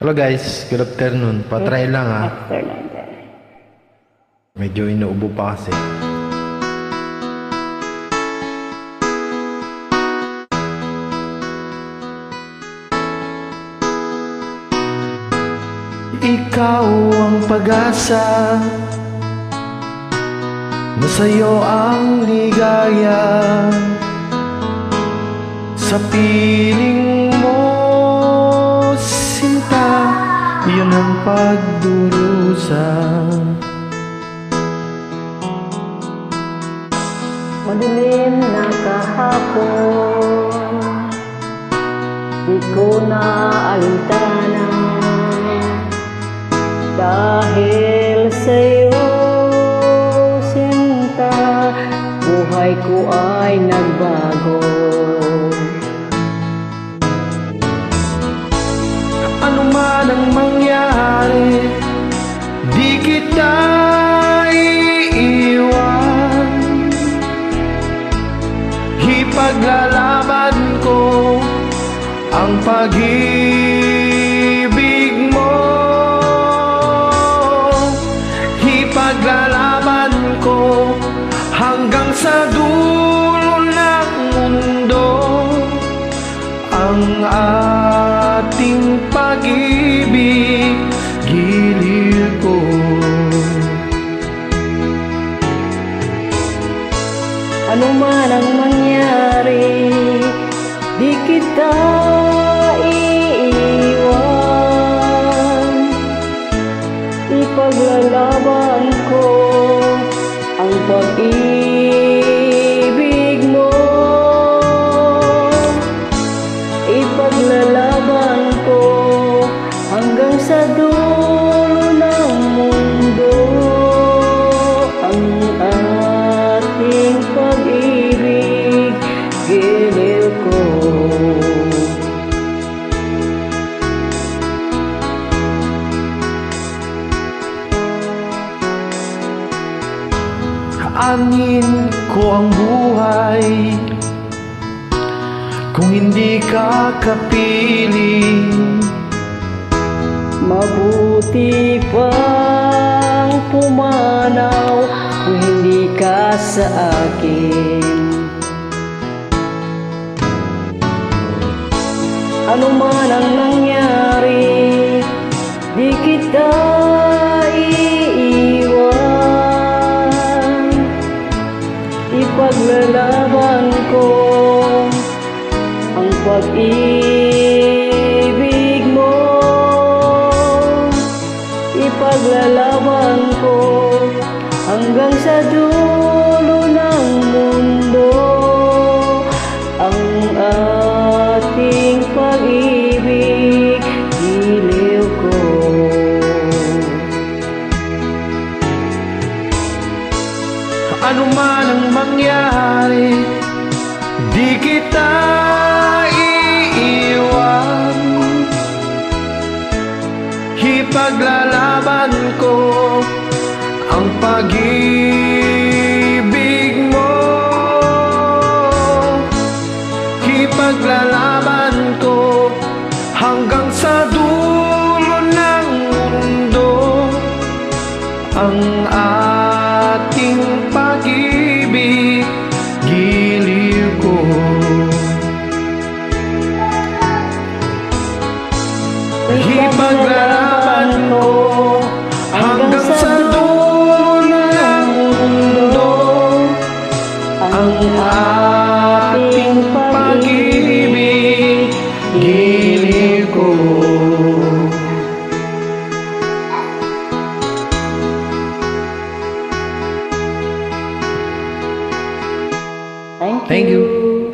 Hello guys, good afternoon. Patry lang ha. Afternoon, guys. Medyo inuubo pa kasi. Ikaw ang pag-asa, na sa'yo ang ligaya. Sa piling mo, sinta, yun ang pagdurusa. Madilim na kahapon, di ko na alintana. Dahil sa'yo, sinta, buhay ko ay nagbago. Ano man ang mangyari, di kita iiwan. Ipaglalaban ko ang pag-ibig mo. Ipaglalaban ko hanggang sa dulo ng mundo ang ating pag-ibig, giliw ko. Ano man ang mangyari, di kita iiwan. Ipaglalaban ko ang pag-ibig mo. Ipaglalaban ko hanggang sa dulo ng mundo ang ating pag-ibig, giliw ko. Aanin ko ang buhay kung hindi ka kapiling. Mabuti pang pumanaw kung hindi ka sa akin. Ano man ang nangyari, di kita iiwan. Ipaglalaban ko ang pag-ibig mo. Ipaglalaban ko hanggang sa dulo ng mundo ang ating pag-ibig, giliw ko. Ano man ang mangyari, di kita iiwan. Ipaglalaban ko ang pag-ibig mo. Ipaglalaban ko hanggang sa dulo ng mundo ang ating pag-ibig, giliw ko. Ipaglalaban ko hanggang sa dulo ng mundo ang ating pag-ibig, giliw ko. Thank you.